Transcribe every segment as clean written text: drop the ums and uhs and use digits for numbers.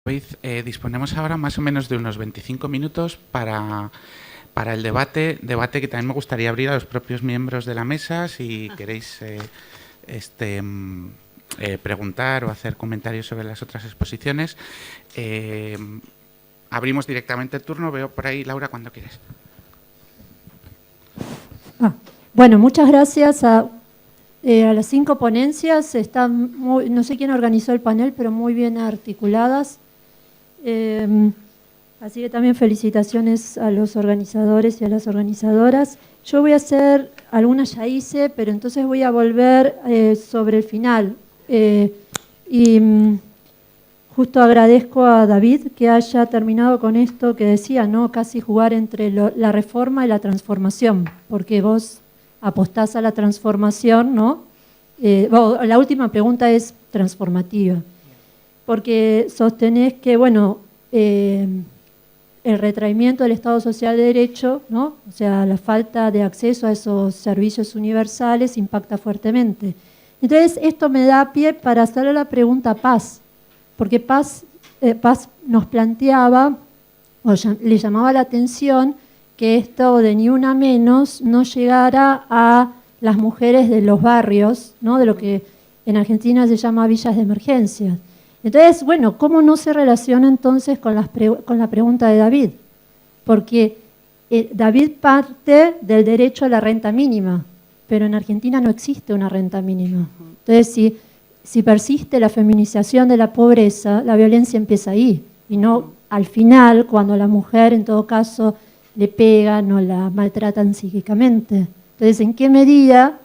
Ruiz, disponemos ahora más o menos de unos 25 minutos para el debate que también me gustaría abrir a los propios miembros de la mesa, si queréis preguntar o hacer comentarios sobre las otras exposiciones. Abrimos directamente el turno. Veo por ahí, Laura, cuando quieres. Bueno, muchas gracias a las 5 ponencias. Están no sé quién organizó el panel, pero muy bien articuladas. Así que también felicitaciones a los organizadores y a las organizadoras. Yo voy a hacer, algunas ya hice, pero entonces voy a volver sobre el final. Justo agradezco a David que haya terminado con esto que decía, ¿no? Casi jugar entre la reforma y la transformación, porque vos apostás a la transformación, ¿no? La última pregunta es transformativa, porque sostenés que, bueno, el retraimiento del Estado Social de Derecho, ¿no? O sea, la falta de acceso a esos servicios universales impacta fuertemente. Entonces, esto me da pie para hacerle la pregunta a Paz, porque Paz nos planteaba, o le llamaba la atención, que esto de Ni Una Menos no llegara a las mujeres de los barrios, ¿no? De lo que en Argentina se llama villas de emergencia. Entonces, bueno, ¿cómo no se relaciona entonces con la pregunta de David? Porque David parte del derecho a la renta mínima, pero en Argentina no existe una renta mínima. Entonces, si persiste la feminización de la pobreza, la violencia empieza ahí, y no al final, cuando la mujer, en todo caso, le pegan o la maltratan psíquicamente. Entonces, ¿en qué medida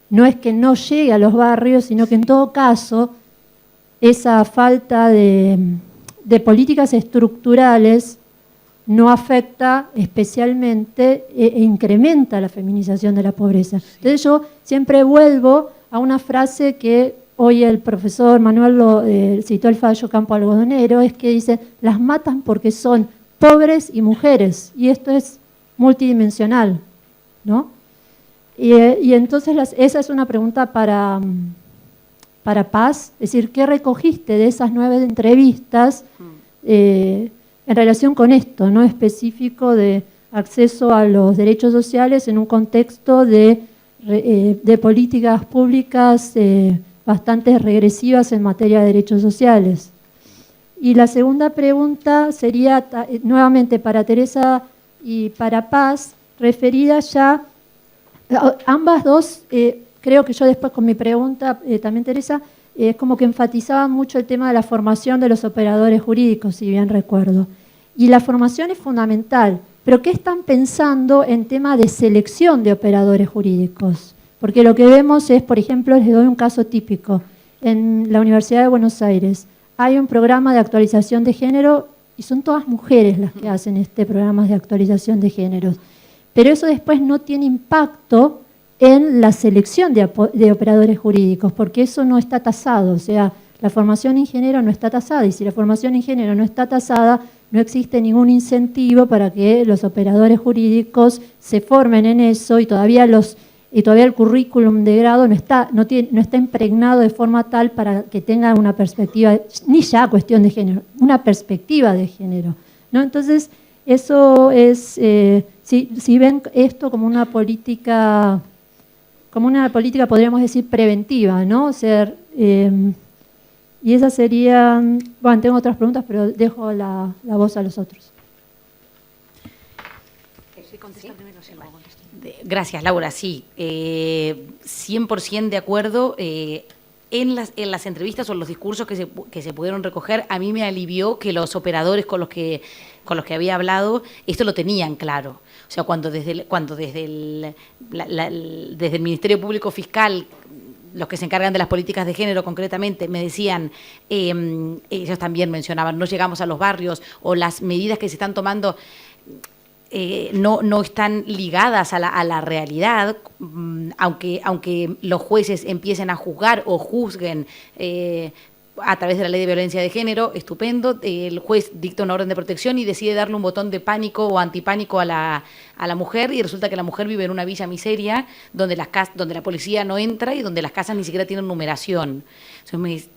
no es que no llegue a los barrios, sino que en todo caso esa falta de políticas estructurales no afecta especialmente e incrementa la feminización de la pobreza? Entonces yo siempre vuelvo a una frase que hoy el profesor Manuel citó, el fallo Campo Algodonero, es que dice, las matan porque son pobres y mujeres, y esto es multidimensional, ¿no? Y entonces esa es una pregunta para Paz, es decir, ¿qué recogiste de esas 9 entrevistas en relación con esto, ¿no? Específico de acceso a los derechos sociales en un contexto de políticas públicas bastante regresivas en materia de derechos sociales? Y la segunda pregunta sería nuevamente para Teresa y para Paz, referida ya, ambas dos, creo que yo después con mi pregunta, también Teresa, es como que enfatizaba mucho el tema de la formación de los operadores jurídicos, si bien recuerdo. Y la formación es fundamental, pero ¿qué están pensando en tema de selección de operadores jurídicos? Porque lo que vemos es, por ejemplo, les doy un caso típico, en la Universidad de Buenos Aires hay un programa de actualización de género y son todas mujeres las que hacen este programa de actualización de géneros, pero eso después no tiene impacto en la selección de operadores jurídicos, porque eso no está tasado, o sea, la formación en género no está tasada, y si la formación en género no está tasada, no existe ningún incentivo para que los operadores jurídicos se formen en eso, y todavía el currículum de grado no está impregnado de forma tal para que tenga una perspectiva, ni ya cuestión de género, una perspectiva de género, ¿no? Entonces, eso es, si ven esto como una política, podríamos decir, preventiva, ¿no? O sea, y esas serían, bueno, tengo otras preguntas, pero dejo la voz a los otros. Gracias, Laura. Sí, 100% de acuerdo. En las entrevistas o en los discursos que se pudieron recoger, a mí me alivió que los operadores con los que había hablado esto lo tenían claro. O sea, cuando desde el Ministerio Público Fiscal, los que se encargan de las políticas de género concretamente, me decían, ellos también mencionaban, no llegamos a los barrios, o las medidas que se están tomando no están ligadas a la realidad, aunque los jueces empiecen a juzgar o juzguen a través de la ley de violencia de género, estupendo, el juez dicta una orden de protección y decide darle un botón de pánico o antipánico a la mujer, y resulta que la mujer vive en una villa miseria donde la policía no entra y donde las casas ni siquiera tienen numeración. Entonces,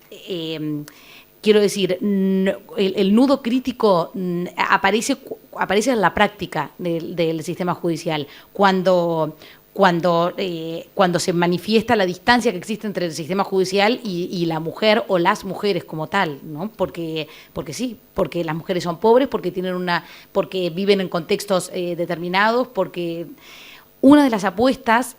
quiero decir, el nudo crítico aparece en la práctica del sistema judicial, cuando se manifiesta la distancia que existe entre el sistema judicial y la mujer o las mujeres como tal, ¿no? Porque las mujeres son pobres, porque viven en contextos determinados, porque una de las apuestas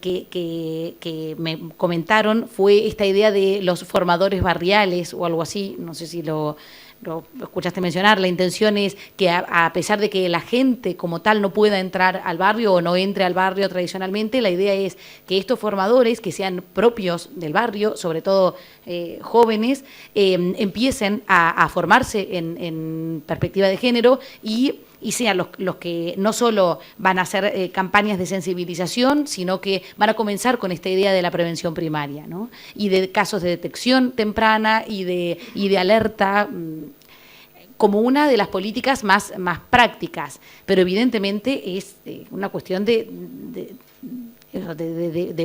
que me comentaron fue esta idea de los formadores barriales o algo así, no sé si lo escuchaste mencionar. La intención es que a pesar de que la gente como tal no pueda entrar al barrio o no entre al barrio tradicionalmente, la idea es que estos formadores, que sean propios del barrio, sobre todo jóvenes, empiecen a formarse en perspectiva de género y sean los que no solo van a hacer campañas de sensibilización, sino que van a comenzar con esta idea de la prevención primaria, ¿no? Y de casos de detección temprana y de alerta, como una de las políticas más prácticas. Pero evidentemente es una cuestión de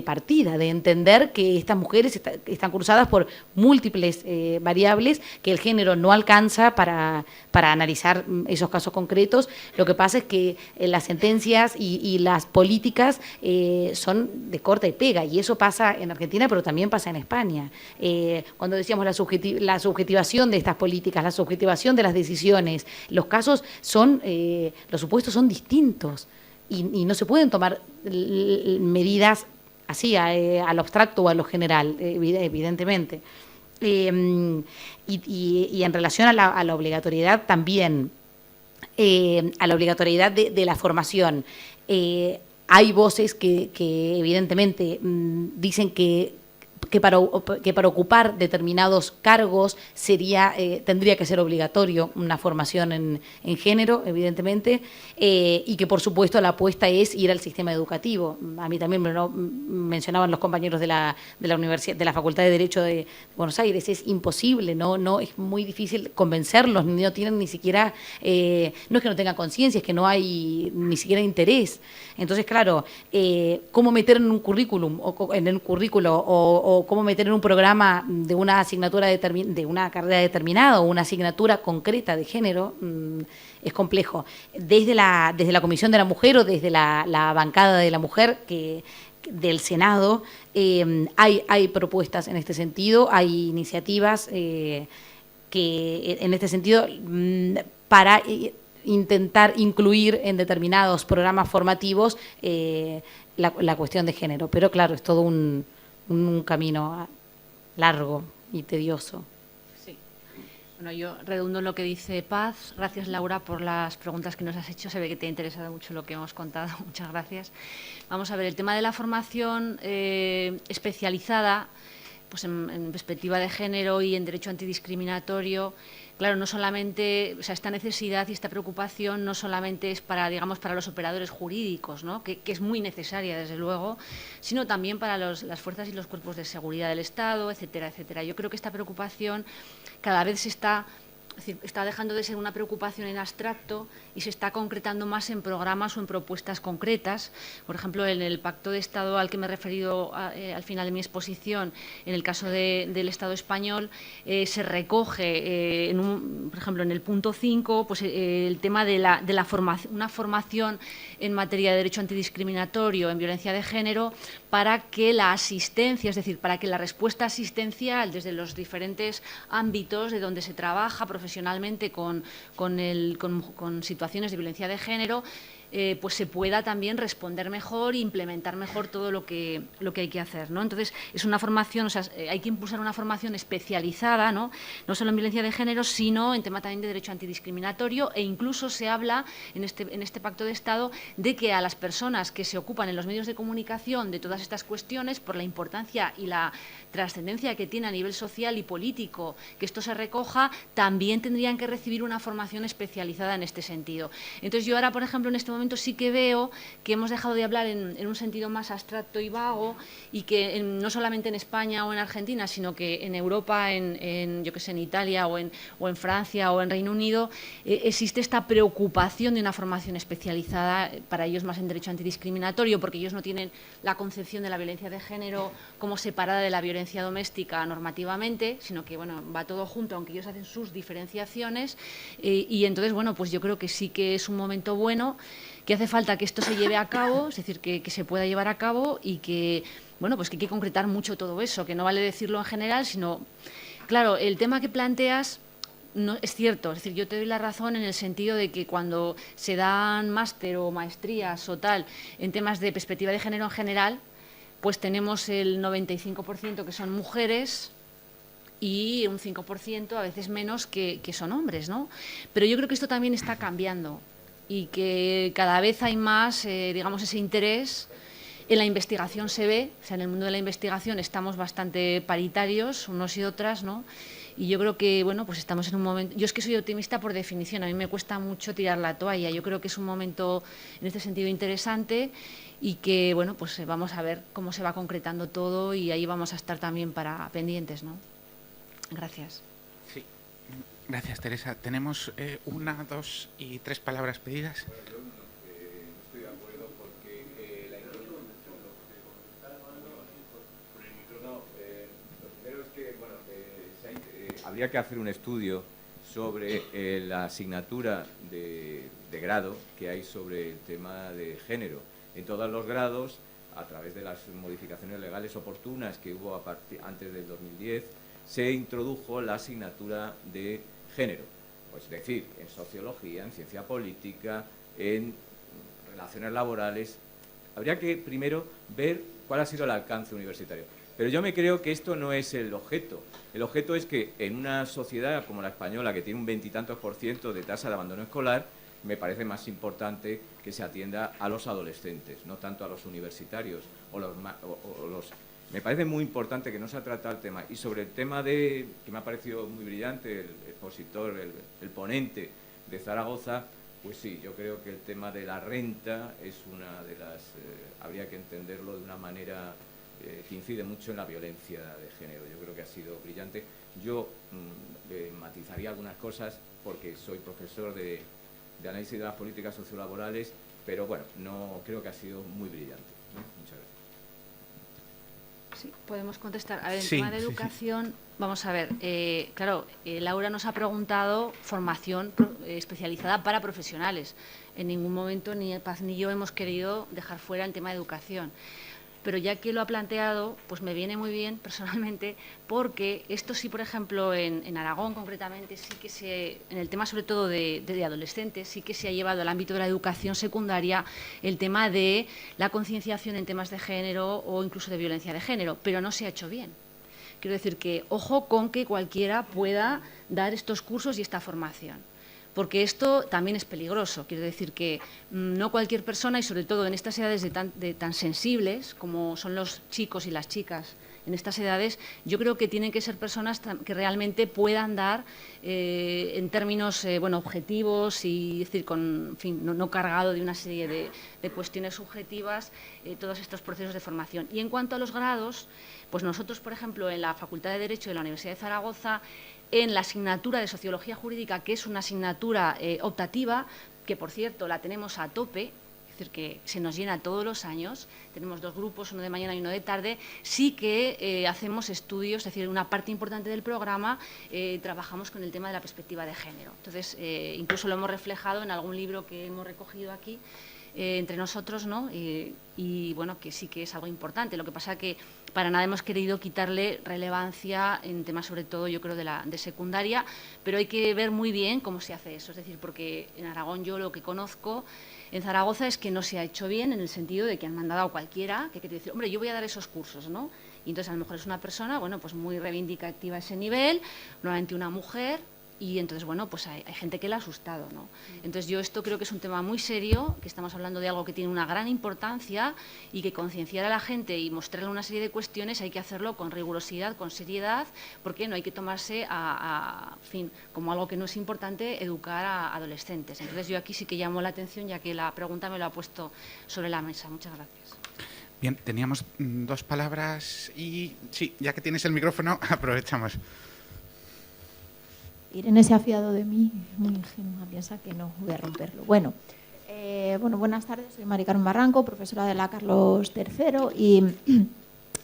partida, de entender que estas mujeres están cruzadas por múltiples variables, que el género no alcanza para analizar esos casos concretos. Lo que pasa es que las sentencias y las políticas son de corta y pega, y eso pasa en Argentina, pero también pasa en España. Cuando decíamos la subjetivación de estas políticas, la subjetivación de las decisiones, los casos los supuestos son distintos. Y no se pueden tomar medidas así, a lo abstracto o a lo general, evidentemente. Y en relación a la obligatoriedad también, a la obligatoriedad de la formación, hay voces que evidentemente dicen que para ocupar determinados cargos tendría que ser obligatorio una formación en género, evidentemente, y que por supuesto la apuesta es ir al sistema educativo. A mí también me lo mencionaban los compañeros de la Universidad, de la Facultad de Derecho de Buenos Aires. Es imposible, no es muy difícil convencerlos, no tienen ni siquiera, no es que no tengan conciencia, es que no hay ni siquiera interés. Entonces, claro, ¿cómo meter en un currículum o cómo meter en un programa de una asignatura de una carrera determinada o una asignatura concreta de género? Es complejo. Desde la Comisión de la Mujer o desde la bancada de la mujer del Senado hay propuestas en este sentido, hay iniciativas que en este sentido para intentar incluir en determinados programas formativos la cuestión de género. Pero claro, es todo un camino largo y tedioso. Sí. Bueno, yo redundo en lo que dice Paz. Gracias, Laura, por las preguntas que nos has hecho. Se ve que te ha interesado mucho lo que hemos contado. Muchas gracias. Vamos a ver, el tema de la formación especializada, pues en perspectiva de género y en derecho antidiscriminatorio. Claro, no solamente, o sea, esta necesidad y esta preocupación no solamente es para los operadores jurídicos, ¿no? que es muy necesaria, desde luego, sino también para las fuerzas y los cuerpos de seguridad del Estado, etcétera, etcétera. Yo creo que esta preocupación cada vez está dejando de ser una preocupación en abstracto y se está concretando más en programas o en propuestas concretas. Por ejemplo, en el Pacto de Estado al que me he referido al final de mi exposición, en el caso del Estado español, se recoge, por ejemplo, en el punto 5, pues, el tema de una formación en materia de derecho antidiscriminatorio en violencia de género para que la asistencia, es decir, para que la respuesta asistencial desde los diferentes ámbitos de donde se trabaja profesionalmente con situaciones de violencia de género, pues se pueda también responder mejor e implementar mejor todo lo que hay que hacer, ¿no? Entonces, es una formación, o sea, hay que impulsar una formación especializada, no solo en violencia de género, sino en tema también de derecho antidiscriminatorio, e incluso se habla en este Pacto de Estado de que a las personas que se ocupan en los medios de comunicación de todas estas cuestiones, por la importancia y la trascendencia que tiene a nivel social y político que esto se recoja, también tendrían que recibir una formación especializada en este sentido. Entonces, yo ahora, por ejemplo, en este momento momento sí que veo que hemos dejado de hablar en un sentido más abstracto y vago, y que no solamente en España o en Argentina, sino que en Europa, yo que sé, en Italia o en Francia o en Reino Unido, existe esta preocupación de una formación especializada, para ellos más en derecho antidiscriminatorio, porque ellos no tienen la concepción de la violencia de género como separada de la violencia doméstica normativamente, sino que bueno, va todo junto, aunque ellos hacen sus diferenciaciones, y entonces, bueno, pues yo creo que sí que es un momento bueno, que hace falta que esto se lleve a cabo, es decir, que se pueda llevar a cabo, y que, bueno, pues que hay que concretar mucho todo eso, que no vale decirlo en general, sino, claro, el tema que planteas no es cierto, es decir, yo te doy la razón en el sentido de que cuando se dan máster o maestrías o tal en temas de perspectiva de género en general, pues tenemos el 95% que son mujeres y un 5%, a veces menos, que son hombres, ¿no? Pero yo creo que esto también está cambiando y que cada vez hay más, digamos, ese interés. En la investigación se ve, o sea, en el mundo de la investigación estamos bastante paritarios, unos y otras, ¿no? Y yo creo que, bueno, pues estamos en un momento... Yo es que soy optimista por definición, a mí me cuesta mucho tirar la toalla. Yo creo que es un momento, en este sentido, interesante, y que, bueno, pues vamos a ver cómo se va concretando todo, y ahí vamos a estar también para pendientes, ¿no? Gracias. Sí, gracias, Teresa. Tenemos 1, 2 y 3 palabras pedidas. Estoy de acuerdo porque la lo primero es que bueno, habría que hacer un estudio sobre la asignatura de grado que hay sobre el tema de género en todos los grados, a través de las modificaciones legales oportunas que hubo antes del 2010, se introdujo la asignatura de género, pues es decir, en sociología, en ciencia política, en relaciones laborales. Habría que primero ver cuál ha sido el alcance universitario. Pero yo me creo que esto no es el objeto. El objeto es que en una sociedad como la española, que tiene un 20 y tantos % de tasa de abandono escolar, me parece más importante que se atienda a los adolescentes, no tanto a los universitarios o los... Me parece muy importante que no se ha tratado el tema. Y sobre el tema que me ha parecido muy brillante, el expositor, el ponente de Zaragoza, pues sí, yo creo que el tema de la renta es una de las... habría que entenderlo de una manera que incide mucho en la violencia de género. Yo creo que ha sido brillante. Yo matizaría algunas cosas porque soy profesor de análisis de las políticas sociolaborales, pero bueno, no creo que ha sido muy brillante. Muchas gracias. Sí, podemos contestar. A ver, en Sí, tema de educación, vamos a ver, claro, Laura nos ha preguntado formación especializada para profesionales. En ningún momento ni Paz ni yo hemos querido dejar fuera el tema de educación. Pero ya que lo ha planteado, pues me viene muy bien personalmente, porque esto sí, por ejemplo, en Aragón concretamente, sí que en el tema sobre todo de adolescentes, sí que se ha llevado al ámbito de la educación secundaria el tema de la concienciación en temas de género o incluso de violencia de género, pero no se ha hecho bien. Quiero decir que ojo con que cualquiera pueda dar estos cursos y esta formación, porque esto también es peligroso. Quiero decir que no cualquier persona, y sobre todo en estas edades tan sensibles como son los chicos y las chicas, en estas edades, yo creo que tienen que ser personas que realmente puedan dar en términos objetivos, y decir, en fin, no cargado de una serie de cuestiones subjetivas, todos estos procesos de formación. Y en cuanto a los grados, pues nosotros, por ejemplo, en la Facultad de Derecho de la Universidad de Zaragoza, en la asignatura de Sociología Jurídica, que es una asignatura optativa, que por cierto la tenemos a tope, es decir, que se nos llena todos los años, tenemos 2 grupos, uno de mañana y uno de tarde, sí que hacemos estudios, es decir, una parte importante del programa trabajamos con el tema de la perspectiva de género. Entonces, incluso lo hemos reflejado en algún libro que hemos recogido aquí, entre nosotros, ¿no? Y bueno, que sí que es algo importante. Lo que pasa que para nada hemos querido quitarle relevancia en temas, sobre todo, yo creo, de secundaria, pero hay que ver muy bien cómo se hace eso. Es decir, porque en Aragón yo lo que conozco, en Zaragoza, es que no se ha hecho bien, en el sentido de que han mandado a cualquiera que quiere decir, hombre, yo voy a dar esos cursos, ¿no? Y entonces a lo mejor es una persona, bueno, pues muy reivindicativa a ese nivel, normalmente una mujer, y entonces, bueno, pues hay gente que le ha asustado, ¿no? Entonces yo esto creo que es un tema muy serio, que estamos hablando de algo que tiene una gran importancia y que concienciar a la gente y mostrarle una serie de cuestiones hay que hacerlo con rigurosidad, con seriedad, porque no hay que tomarse en fin, como algo que no es importante educar a adolescentes. Entonces yo aquí sí que llamo la atención, ya que la pregunta me lo ha puesto sobre la mesa. Muchas gracias. Bien, teníamos dos palabras y sí, ya que tienes el micrófono, aprovechamos. Irene se ha fiado de mí, muy ingenua, piensa que no voy a romperlo. Bueno, buenas tardes, soy Mari Carmen Barranco, profesora de la Carlos III y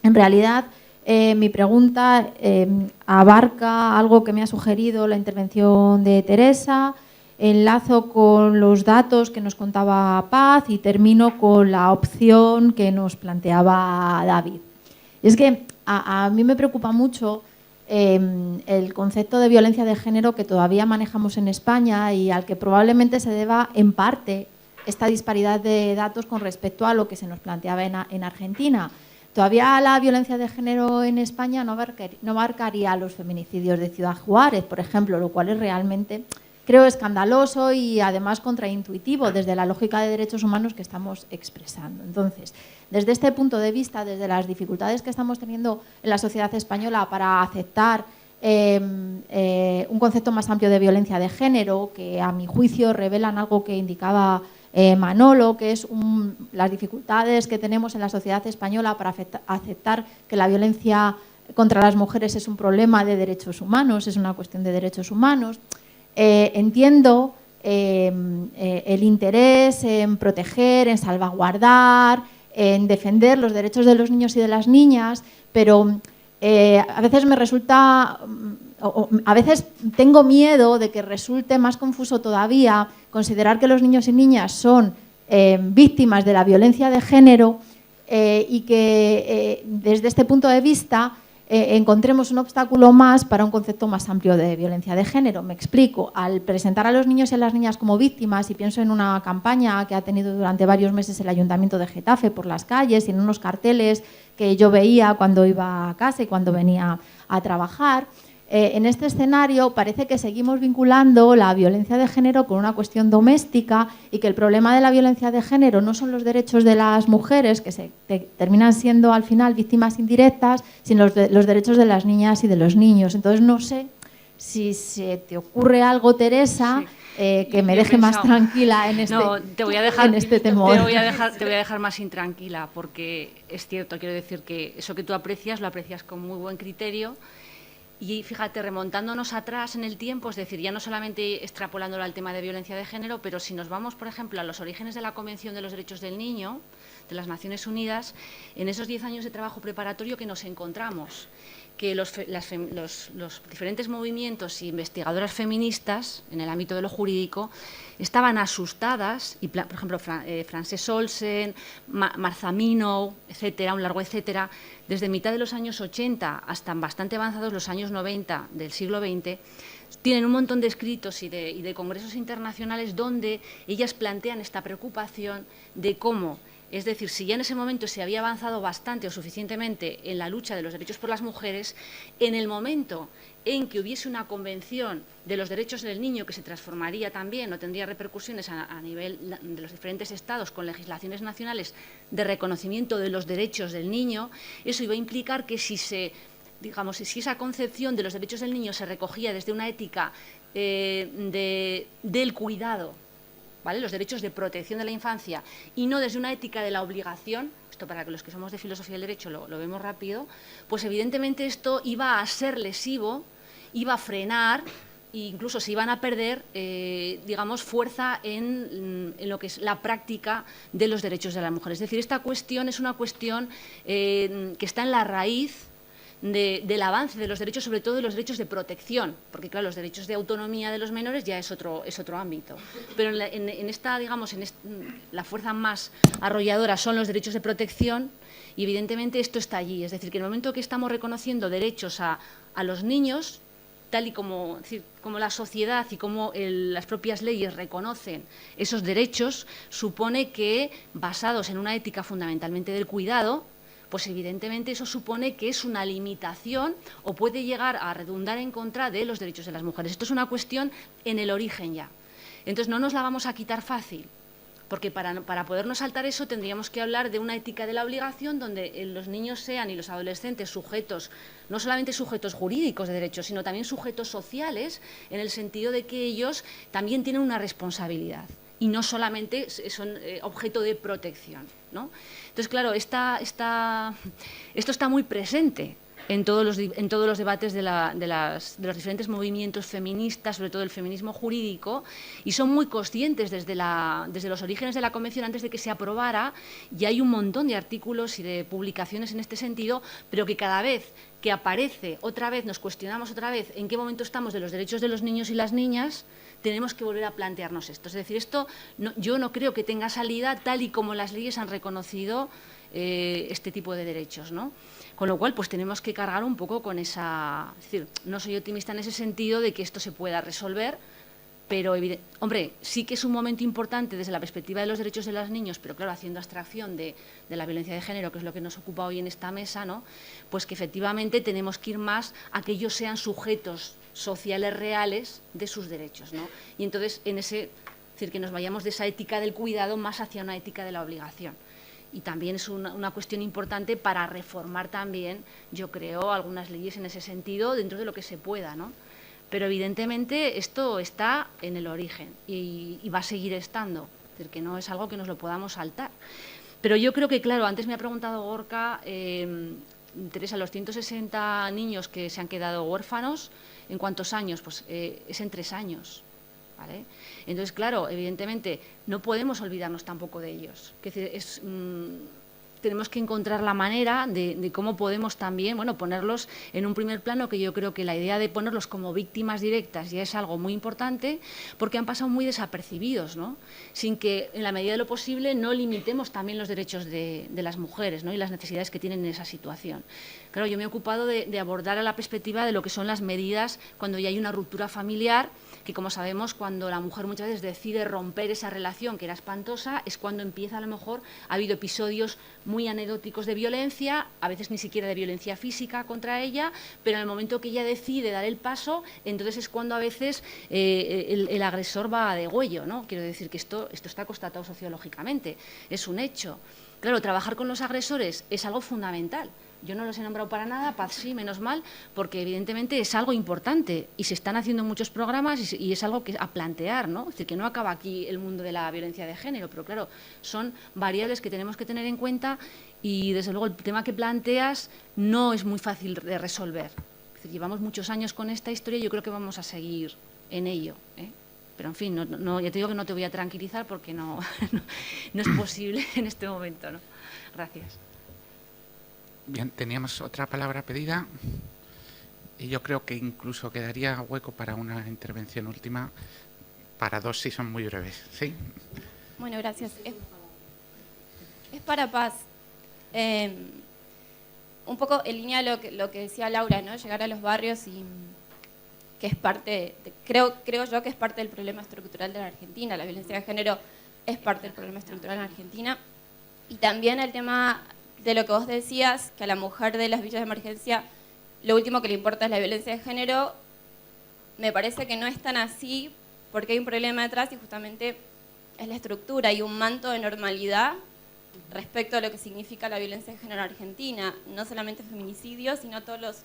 en realidad mi pregunta abarca algo que me ha sugerido la intervención de Teresa, enlazo con los datos que nos contaba Paz y termino con la opción que nos planteaba David. Y es que a mí me preocupa mucho el concepto de violencia de género que todavía manejamos en España y al que probablemente se deba en parte esta disparidad de datos con respecto a lo que se nos planteaba en Argentina. Todavía la violencia de género en España no abarcaría los feminicidios de Ciudad Juárez, por ejemplo, lo cual es realmente, creo, escandaloso y además contraintuitivo desde la lógica de derechos humanos que estamos expresando. Entonces, desde este punto de vista, desde las dificultades que estamos teniendo en la sociedad española para aceptar un concepto más amplio de violencia de género, que a mi juicio revelan algo que indicaba Manolo, que es las dificultades que tenemos en la sociedad española para aceptar que la violencia contra las mujeres es un problema de derechos humanos, es una cuestión de derechos humanos. Entiendo el interés en proteger, en salvaguardar, en defender los derechos de los niños y de las niñas, pero a veces me resulta, a veces tengo miedo de que resulte más confuso todavía considerar que los niños y niñas son víctimas de la violencia de género y que desde este punto de vista encontremos un obstáculo más para un concepto más amplio de violencia de género. Me explico. Al presentar a los niños y a las niñas como víctimas, y pienso en una campaña que ha tenido durante varios meses el Ayuntamiento de Getafe por las calles y en unos carteles que yo veía cuando iba a casa y cuando venía a trabajar, en este escenario parece que seguimos vinculando la violencia de género con una cuestión doméstica y que el problema de la violencia de género no son los derechos de las mujeres, que terminan siendo al final víctimas indirectas, sino los derechos de las niñas y de los niños. Entonces no sé si se te ocurre algo, Teresa, que me deje más tranquila en este, en este temor. Te voy a dejar más intranquila, porque es cierto, quiero decir que eso que tú aprecias, lo aprecias con muy buen criterio. Y fíjate, remontándonos atrás en el tiempo, es decir, ya no solamente extrapolándolo al tema de violencia de género, pero si nos vamos, por ejemplo, a los orígenes de la Convención de los Derechos del Niño, de las Naciones Unidas, en esos 10 años de trabajo preparatorio que nos encontramos, que los diferentes movimientos e investigadoras feministas en el ámbito de lo jurídico estaban asustadas, y por ejemplo Frances Olsen, Martha Minow, etcétera, un largo etcétera, desde mitad de los años 80 hasta bastante avanzados los años 90 del siglo XX, tienen un montón de escritos y de congresos internacionales donde ellas plantean esta preocupación de cómo, es decir, si ya en ese momento se había avanzado bastante o suficientemente en la lucha de los derechos por las mujeres, en el momento en que hubiese una convención de los derechos del niño que se transformaría también o tendría repercusiones a nivel de los diferentes estados con legislaciones nacionales de reconocimiento de los derechos del niño, eso iba a implicar que si esa concepción de los derechos del niño se recogía desde una ética del cuidado, ¿vale?, los derechos de protección de la infancia, y no desde una ética de la obligación, esto para los que somos de filosofía del derecho lo vemos rápido, pues evidentemente esto iba a ser lesivo, iba a frenar, e incluso se iban a perder, fuerza en lo que es la práctica de los derechos de la mujer. Es decir, esta cuestión es una cuestión que está en la raíz del avance de los derechos, sobre todo de los derechos de protección, porque claro, los derechos de autonomía de los menores ya es otro ámbito, pero la fuerza más arrolladora son los derechos de protección, y evidentemente esto está allí. Es decir, que en el momento que estamos reconociendo derechos a los niños, tal y como la sociedad y como las propias leyes reconocen esos derechos, supone que, basados en una ética fundamentalmente del cuidado, pues evidentemente eso supone que es una limitación o puede llegar a redundar en contra de los derechos de las mujeres. Esto es una cuestión en el origen ya. Entonces no nos la vamos a quitar fácil, porque para podernos saltar eso tendríamos que hablar de una ética de la obligación donde los niños sean y los adolescentes sujetos, no solamente sujetos jurídicos de derechos, sino también sujetos sociales, en el sentido de que ellos también tienen una responsabilidad y no solamente son objeto de protección, ¿no? Entonces, claro, esto está muy presente en todos los debates de los diferentes movimientos feministas, sobre todo el feminismo jurídico, y son muy conscientes desde los orígenes de la Convención, antes de que se aprobara, y hay un montón de artículos y de publicaciones en este sentido, pero que cada vez que aparece otra vez, nos cuestionamos otra vez en qué momento estamos de los derechos de los niños y las niñas, tenemos que volver a plantearnos esto. Es decir, yo no creo que tenga salida tal y como las leyes han reconocido este tipo de derechos, ¿no? Con lo cual, pues tenemos que cargar un poco con esa... Es decir, no soy optimista en ese sentido de que esto se pueda resolver, pero, hombre, sí que es un momento importante desde la perspectiva de los derechos de los niños, pero claro, haciendo abstracción de la violencia de género, que es lo que nos ocupa hoy en esta mesa, ¿no? Pues que efectivamente tenemos que ir más a que ellos sean sujetos sociales reales de sus derechos, ¿no? Y entonces, es decir, que nos vayamos de esa ética del cuidado más hacia una ética de la obligación. Y también es una cuestión importante para reformar también, yo creo, algunas leyes en ese sentido, dentro de lo que se pueda, ¿no? Pero evidentemente esto está en el origen y va a seguir estando, es decir, que no es algo que nos lo podamos saltar. Pero yo creo que, claro, antes me ha preguntado Gorka, Teresa, los 160 niños que se han quedado huérfanos, ¿en cuántos años? Pues es en 3 años. ¿Vale? Entonces, claro, evidentemente no podemos olvidarnos tampoco de ellos. Es decir, tenemos que encontrar la manera de cómo podemos también, bueno, ponerlos en un primer plano, que yo creo que la idea de ponerlos como víctimas directas ya es algo muy importante, porque han pasado muy desapercibidos, ¿no? Sin que, en la medida de lo posible, no limitemos también los derechos de las mujeres, ¿no? Y las necesidades que tienen en esa situación. Claro, yo me he ocupado de abordar a la perspectiva de lo que son las medidas cuando ya hay una ruptura familiar, que, como sabemos, cuando la mujer muchas veces decide romper esa relación que era espantosa, es cuando empieza, a lo mejor, ha habido episodios muy anecdóticos de violencia, a veces ni siquiera de violencia física contra ella, pero en el momento que ella decide dar el paso, entonces es cuando a veces el agresor va a degüello, ¿no? Quiero decir que esto está constatado sociológicamente, es un hecho. Claro, trabajar con los agresores es algo fundamental. Yo no los he nombrado para nada, Paz sí, menos mal, porque evidentemente es algo importante y se están haciendo muchos programas y es algo que a plantear, ¿no? Es decir, que no acaba aquí el mundo de la violencia de género, pero claro, son variables que tenemos que tener en cuenta y desde luego el tema que planteas no es muy fácil de resolver. Es decir, llevamos muchos años con esta historia y yo creo que vamos a seguir en ello, ¿eh? Pero en fin, ya te digo que no te voy a tranquilizar porque no es posible en este momento, ¿no? Gracias. Bien, teníamos otra palabra pedida y yo creo que incluso quedaría hueco para una intervención última, para 2 si son muy breves. ¿Sí? Bueno, gracias. Es para Paz. Un poco en línea de lo que decía Laura, ¿no? Llegar a los barrios y que es parte, creo yo que es parte del problema estructural de la Argentina. La violencia de género es parte del problema estructural en Argentina. Y también el tema de lo que vos decías, que a la mujer de las villas de emergencia lo último que le importa es la violencia de género, me parece que no es tan así, porque hay un problema detrás y justamente es la estructura y un manto de normalidad respecto a lo que significa la violencia de género en Argentina, no solamente feminicidio, sino todos los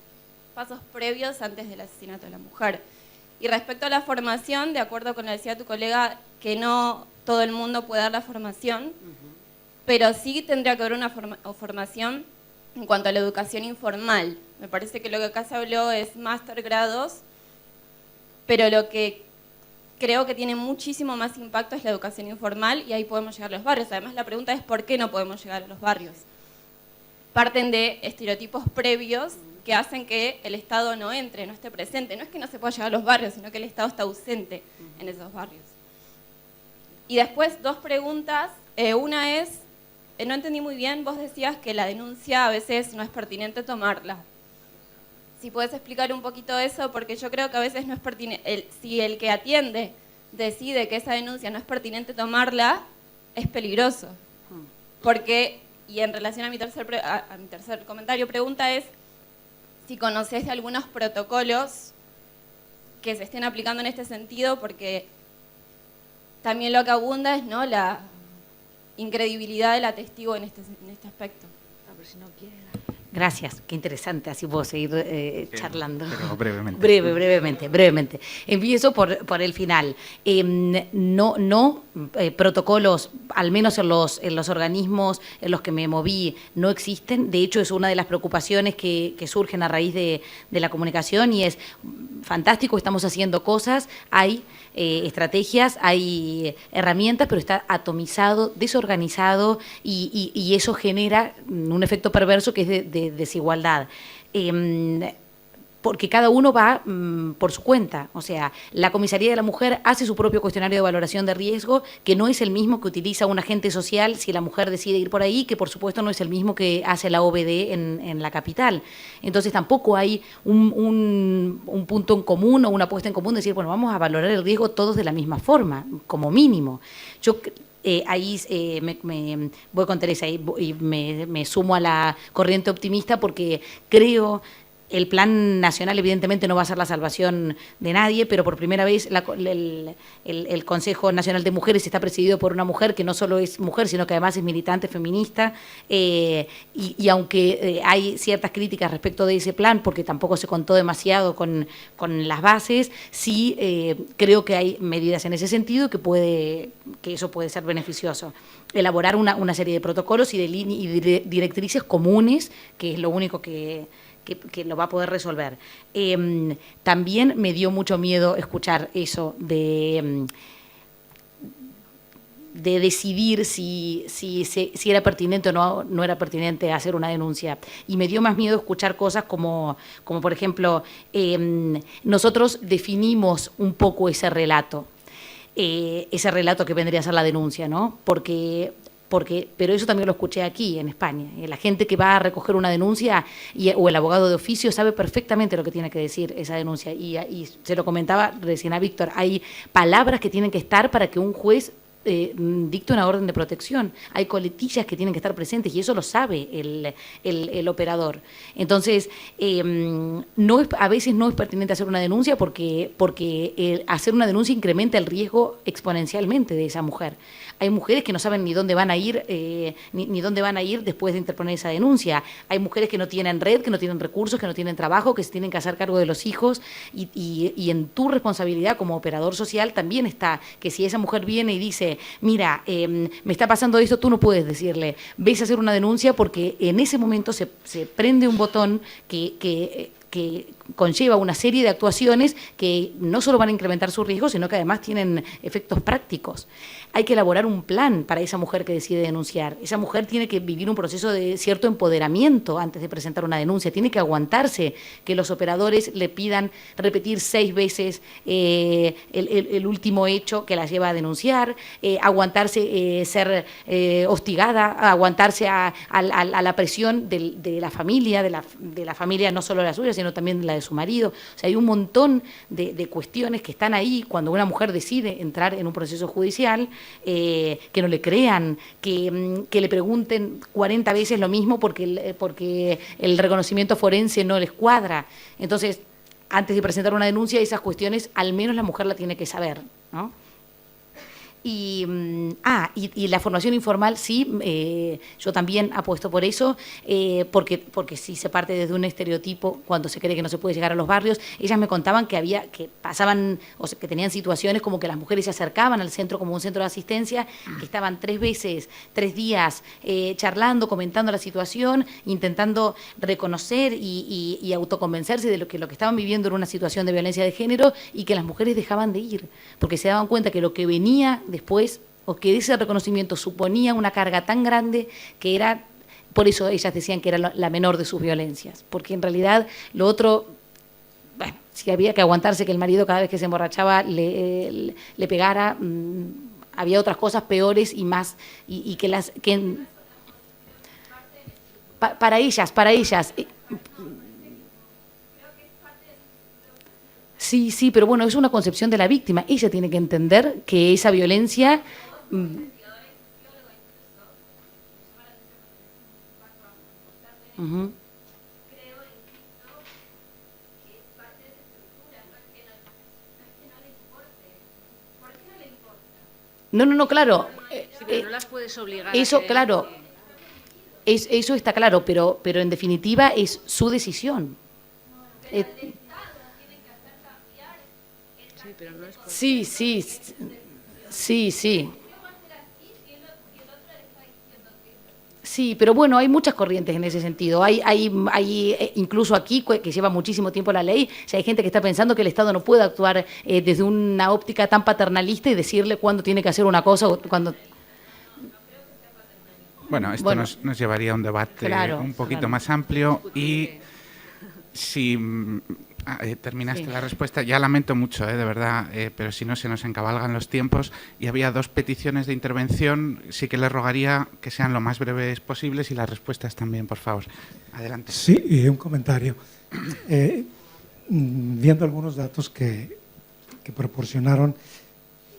pasos previos antes del asesinato de la mujer. Y respecto a la formación, de acuerdo con lo que decía tu colega, que no todo el mundo puede dar la formación, pero sí tendría que haber una formación en cuanto a la educación informal. Me parece que lo que acá se habló es máster grados, pero lo que creo que tiene muchísimo más impacto es la educación informal y ahí podemos llegar a los barrios. Además, la pregunta es ¿por qué no podemos llegar a los barrios? Parten de estereotipos previos que hacen que el Estado no entre, no esté presente. No es que no se pueda llegar a los barrios, sino que el Estado está ausente en esos barrios. Y después, 2 preguntas. Una es, no entendí muy bien, vos decías que la denuncia a veces no es pertinente tomarla. Si puedes explicar un poquito eso, porque yo creo que a veces no es pertinente, si el que atiende decide que esa denuncia no es pertinente tomarla, es peligroso. Porque Y en relación a mi tercer comentario, pregunta es si conoces de algunos protocolos que se estén aplicando en este sentido, porque también lo que abunda es, ¿no?, la incredibilidad del testigo en este aspecto. A ver si no quiere. Gracias, qué interesante, así puedo seguir charlando. Pero brevemente. Brevemente. Empiezo por el final. Protocolos, al menos en los organismos en los que me moví, no existen. De hecho, es una de las preocupaciones que surgen a raíz de la comunicación, y es fantástico, estamos haciendo cosas, hay estrategias, hay herramientas, pero está atomizado, desorganizado, y eso genera un efecto perverso que es de desigualdad. Porque cada uno va por su cuenta. O sea, la Comisaría de la Mujer hace su propio cuestionario de valoración de riesgo, que no es el mismo que utiliza un agente social si la mujer decide ir por ahí, que por supuesto no es el mismo que hace la OBD en la capital. Entonces tampoco hay un punto en común o una apuesta en común de decir, bueno, vamos a valorar el riesgo todos de la misma forma, como mínimo. Yo ahí me voy con Teresa y me sumo a la corriente optimista, porque creo... El Plan Nacional evidentemente no va a ser la salvación de nadie, pero por primera vez el Consejo Nacional de Mujeres está presidido por una mujer que no solo es mujer, sino que además es militante feminista, y aunque hay ciertas críticas respecto de ese plan, porque tampoco se contó demasiado con las bases, sí creo que hay medidas en ese sentido que eso puede ser beneficioso. Elaborar una serie de protocolos y de directrices comunes, que es lo único que lo va a poder resolver. También me dio mucho miedo escuchar eso de decidir si era pertinente o no era pertinente hacer una denuncia. Y me dio más miedo escuchar cosas como por ejemplo, nosotros definimos un poco ese relato que vendría a ser la denuncia, ¿no? Pero eso también lo escuché aquí en España. La gente que va a recoger una denuncia o el abogado de oficio sabe perfectamente lo que tiene que decir esa denuncia. Y se lo comentaba recién a Víctor, hay palabras que tienen que estar para que un juez dicte una orden de protección. Hay coletillas que tienen que estar presentes, y eso lo sabe el operador. Entonces, a veces no es pertinente hacer una denuncia porque hacer una denuncia incrementa el riesgo exponencialmente de esa mujer. Hay mujeres que no saben ni dónde van a ir, ni dónde van a ir después de interponer esa denuncia. Hay mujeres que no tienen red, que no tienen recursos, que no tienen trabajo, que se tienen que hacer cargo de los hijos, y en tu responsabilidad como operador social también está que si esa mujer viene y dice, mira, me está pasando esto, tú no puedes decirle, ves a hacer una denuncia, porque en ese momento se prende un botón que conlleva una serie de actuaciones que no solo van a incrementar su riesgo, sino que además tienen efectos prácticos. Hay que elaborar un plan para esa mujer que decide denunciar. Esa mujer tiene que vivir un proceso de cierto empoderamiento antes de presentar una denuncia. Tiene que aguantarse que los operadores le pidan repetir 6 veces el último hecho que la lleva a denunciar, aguantarse ser hostigada, aguantarse a la presión de la familia, de la familia no solo la suya, sino también la de su marido. O sea, hay un montón de cuestiones que están ahí cuando una mujer decide entrar en un proceso judicial, que no le crean, que le pregunten 40 veces lo mismo porque el reconocimiento forense no les cuadra. Entonces, antes de presentar una denuncia, esas cuestiones al menos la mujer la tiene que saber, ¿no? Y la formación informal, sí, yo también apuesto por eso, porque sí se parte desde un estereotipo cuando se cree que no se puede llegar a los barrios. Ellas me contaban que pasaban, o sea, que tenían situaciones como que las mujeres se acercaban al centro como un centro de asistencia, que estaban 3 días charlando, comentando la situación, intentando reconocer y autoconvencerse de lo que estaban viviendo era una situación de violencia de género, y que las mujeres dejaban de ir, porque se daban cuenta que lo que venía después, o que ese reconocimiento suponía una carga tan grande que era, por eso ellas decían que era la menor de sus violencias, porque en realidad lo otro, bueno, si había que aguantarse que el marido cada vez que se emborrachaba le pegara, había otras cosas peores y más, y que para ellas. Sí, pero bueno, es una concepción de la víctima. Ella tiene que entender que esa violencia... Ujú. No, claro. Sí, pero no las puedes obligar Eso, a que... claro. Eso está claro, pero en definitiva es su decisión. Sí, pero no es por- Sí. Sí, pero bueno, hay muchas corrientes en ese sentido. Hay incluso aquí, que lleva muchísimo tiempo la ley, si hay gente que está pensando que el Estado no puede actuar desde una óptica tan paternalista y decirle cuándo tiene que hacer una cosa o cuando... Bueno, esto Bueno. nos llevaría a un debate Claro, un poquito claro. más amplio y si terminaste Sí. la respuesta, ya lamento mucho, de verdad, pero si no se nos encabalgan los tiempos y había 2 peticiones de intervención, sí que les rogaría que sean lo más breves posibles y las respuestas también, por favor. Adelante. Sí, y un comentario. Viendo algunos datos que proporcionaron,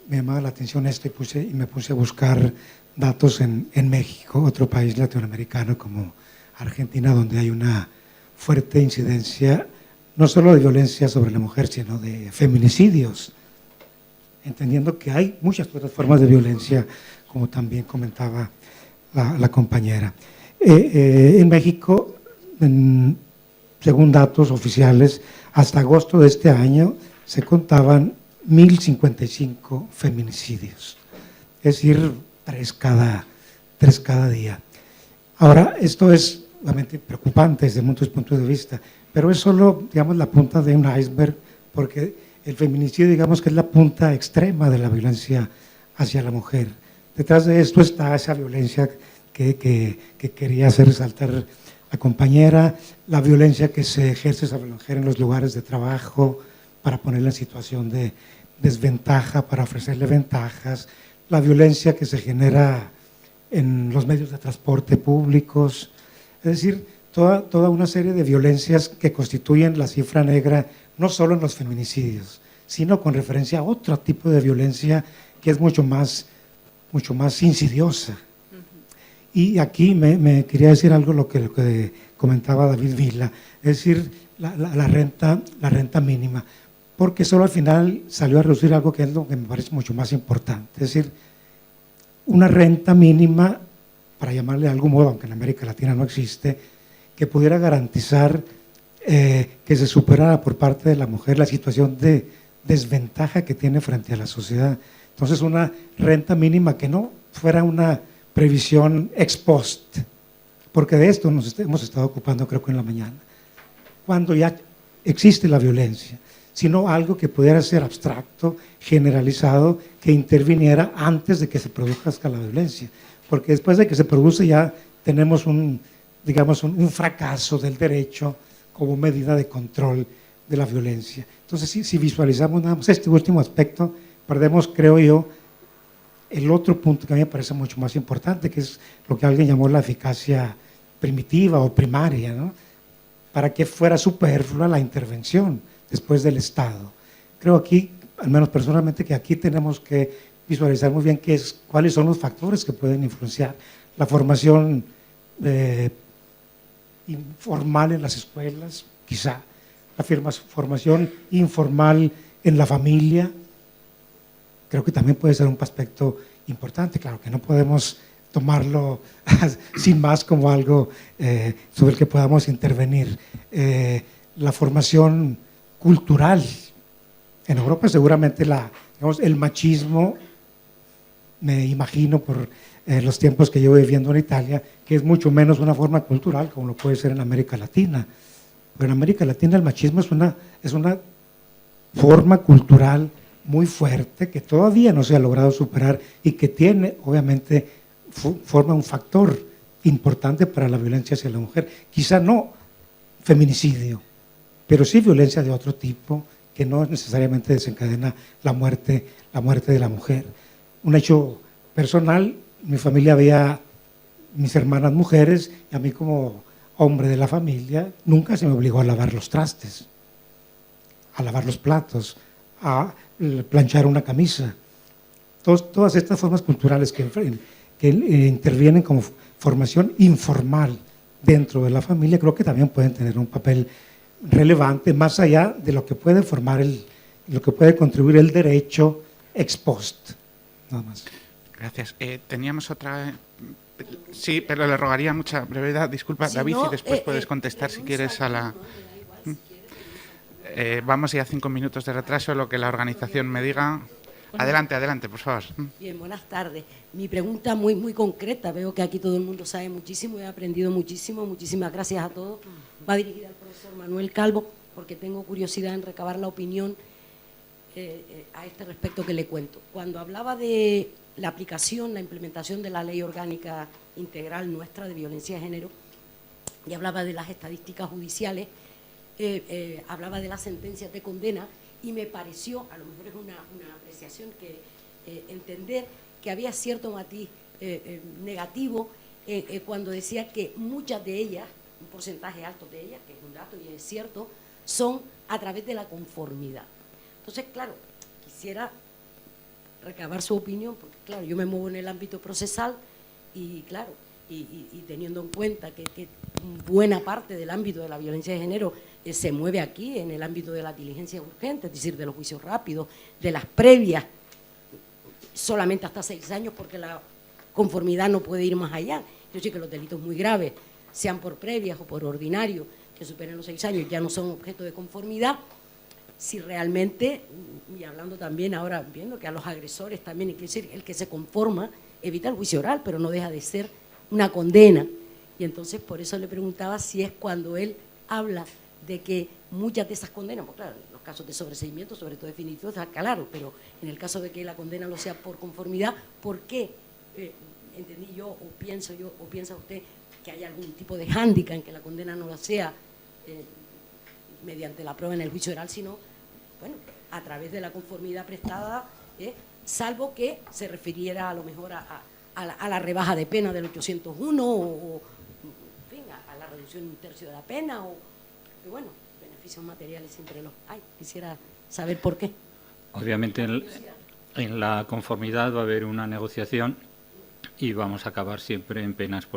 me llamaba la atención esto y me puse a buscar datos en México, otro país latinoamericano como Argentina, donde hay una fuerte incidencia no solo de violencia sobre la mujer, sino de feminicidios, entendiendo que hay muchas otras formas de violencia, como también comentaba la compañera. En México, según datos oficiales, hasta agosto de este año se contaban 1.055 feminicidios, es decir, 3 cada día. Ahora, esto es obviamente preocupante desde muchos puntos de vista, pero es solo, digamos, la punta de un iceberg, porque el feminicidio, digamos, que es la punta extrema de la violencia hacia la mujer. Detrás de esto está esa violencia que quería hacer resaltar la compañera, la violencia que se ejerce sobre la mujer en los lugares de trabajo para ponerla en situación de desventaja, para ofrecerle ventajas, la violencia que se genera en los medios de transporte públicos, es decir, toda una serie de violencias que constituyen la cifra negra, no solo en los feminicidios, sino con referencia a otro tipo de violencia que es mucho más insidiosa. Y aquí me quería decir algo lo que comentaba David Vila, es decir, la renta mínima, porque solo al final salió a reducir algo que es lo que me parece mucho más importante, es decir, una renta mínima, para llamarle de algún modo, aunque en América Latina no existe, que pudiera garantizar que se superara por parte de la mujer la situación de desventaja que tiene frente a la sociedad. Entonces, una renta mínima que no fuera una previsión ex post, porque de esto nos hemos estado ocupando creo que en la mañana, cuando ya existe la violencia, sino algo que pudiera ser abstracto, generalizado, que interviniera antes de que se produzca la violencia, porque después de que se produce ya tenemos un fracaso del derecho como medida de control de la violencia. Entonces, si visualizamos nada más este último aspecto, perdemos, creo yo, el otro punto que a mí me parece mucho más importante, que es lo que alguien llamó la eficacia primitiva o primaria, ¿no? Para que fuera superflua la intervención después del Estado. Creo aquí, al menos personalmente, que aquí tenemos que visualizar muy bien cuáles son los factores que pueden influenciar la formación informal en las escuelas, quizá, la formación informal en la familia. Creo que también puede ser un aspecto importante, claro que no podemos tomarlo sin más como algo sobre el que podamos intervenir. La formación cultural. En Europa seguramente el machismo, me imagino por los tiempos que llevo viviendo en Italia, que es mucho menos una forma cultural como lo puede ser en América Latina. Pero en América Latina el machismo es una forma cultural muy fuerte que todavía no se ha logrado superar y que tiene, obviamente, forma un factor importante para la violencia hacia la mujer. Quizá no feminicidio, pero sí violencia de otro tipo que no necesariamente desencadena la muerte de la mujer. Un hecho personal, mi familia había mis hermanas mujeres y a mí como hombre de la familia nunca se me obligó a lavar los trastes, a lavar los platos, a planchar una camisa. Todas estas formas culturales que intervienen como formación informal dentro de la familia, creo que también pueden tener un papel relevante más allá de lo que puede formar lo que puede contribuir el derecho ex post. Nada más. Gracias. Teníamos otra... Sí, pero le rogaría mucha brevedad. Disculpa, Si David, no, y después puedes contestar si quieres a la... Vamos ya a 5 minutos de retraso, lo que la organización me diga. Adelante, adelante, por favor. Bien, buenas tardes. Mi pregunta muy, muy concreta. Veo que aquí todo el mundo sabe muchísimo, he aprendido muchísimo. Muchísimas gracias a todos. Va dirigida al profesor Manuel Calvo, porque tengo curiosidad en recabar la opinión a este respecto que le cuento. Cuando hablaba de la aplicación, la implementación de la Ley Orgánica Integral nuestra de Violencia de Género, y hablaba de las estadísticas judiciales, hablaba de las sentencias de condena, y me pareció, a lo mejor es una apreciación, que entender que había cierto matiz negativo cuando decía que muchas de ellas, un porcentaje alto de ellas, que es un dato y es cierto, son a través de la conformidad. Entonces, claro, quisiera recabar su opinión, porque claro, yo me muevo en el ámbito procesal y claro, y teniendo en cuenta que buena parte del ámbito de la violencia de género se mueve aquí en el ámbito de la diligencia urgente, es decir, de los juicios rápidos, de las previas, solamente hasta 6 años, porque la conformidad no puede ir más allá. Yo sé que los delitos muy graves, sean por previas o por ordinario, que superen los 6 años, ya no son objeto de conformidad. Si realmente, y hablando también ahora, viendo que a los agresores también, hay que decir, el que se conforma evita el juicio oral, pero no deja de ser una condena. Y entonces por eso le preguntaba si es cuando él habla de que muchas de esas condenas, pues claro, en los casos de sobreseimiento, sobre todo definitivo, está claro, pero en el caso de que la condena lo sea por conformidad, ¿por qué? Entendí yo, o piensa usted que hay algún tipo de hándicap en que la condena no lo sea mediante la prueba en el juicio oral, sino, bueno, a través de la conformidad prestada, salvo que se refiriera a lo mejor a la rebaja de pena del 801 o en fin, a la reducción de 1/3 de la pena o, bueno, beneficios materiales siempre los hay. Quisiera saber por qué. Obviamente en la conformidad va a haber una negociación y vamos a acabar siempre en penas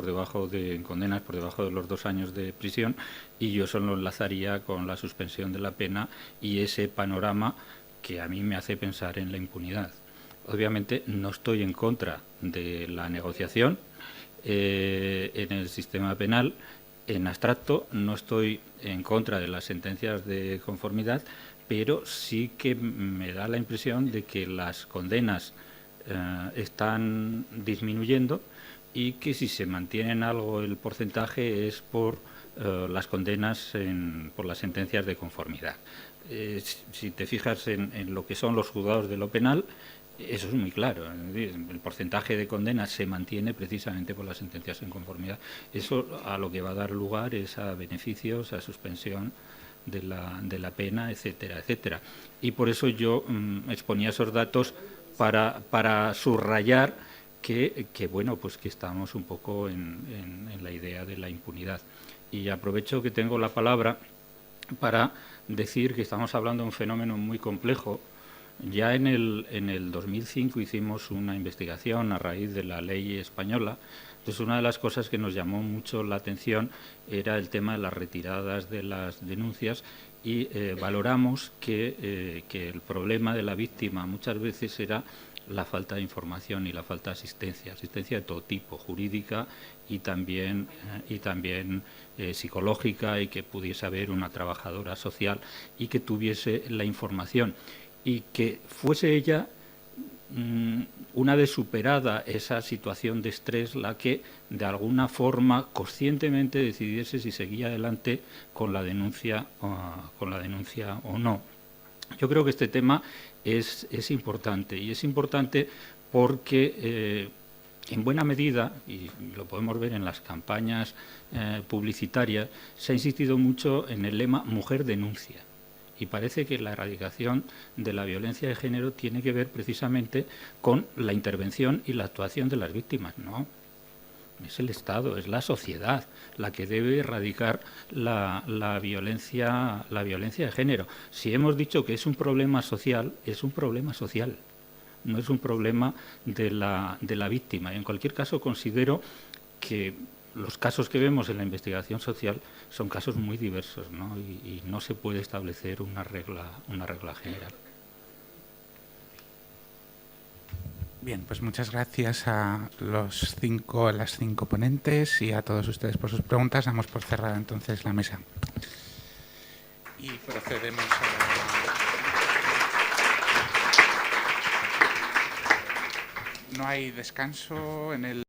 en condenas por debajo de los 2 años de prisión, y yo eso lo enlazaría con la suspensión de la pena y ese panorama que a mí me hace pensar en la impunidad. Obviamente no estoy en contra de la negociación en el sistema penal. En abstracto no estoy en contra de las sentencias de conformidad, pero sí que me da la impresión de que las condenas están disminuyendo y que si se mantiene algo el porcentaje es por las condenas por las sentencias de conformidad. Si te fijas en lo que son los juzgados de lo penal, eso es muy claro. El porcentaje de condenas se mantiene precisamente por las sentencias en conformidad. Eso a lo que va a dar lugar es a beneficios, a suspensión de la pena, etcétera, etcétera. Y por eso yo exponía esos datos para subrayar que bueno, pues que estamos un poco en la idea de la impunidad. Y aprovecho que tengo la palabra para decir que estamos hablando de un fenómeno muy complejo. Ya en el 2005 hicimos una investigación a raíz de la ley española. Entonces, una de las cosas que nos llamó mucho la atención era el tema de las retiradas de las denuncias y valoramos que el problema de la víctima muchas veces era la falta de información y la falta de asistencia de todo tipo, jurídica y también psicológica, y que pudiese haber una trabajadora social y que tuviese la información. Y que fuese ella, una vez superada esa situación de estrés, la que de alguna forma conscientemente decidiese si seguía adelante con la denuncia o no. Yo creo que este tema es importante, y es importante porque en buena medida, y lo podemos ver en las campañas publicitarias, se ha insistido mucho en el lema "mujer denuncia". Y parece que la erradicación de la violencia de género tiene que ver precisamente con la intervención y la actuación de las víctimas. No, es el Estado, es la sociedad la que debe erradicar la violencia de género. Si hemos dicho que es un problema social, es un problema social, no es un problema de la víctima. Y en cualquier caso considero que los casos que vemos en la investigación social son casos muy diversos, ¿no? Y no se puede establecer una regla general. Bien, pues muchas gracias a las cinco ponentes y a todos ustedes por sus preguntas. Damos por cerrada entonces la mesa. Y procedemos a... No hay descanso en el...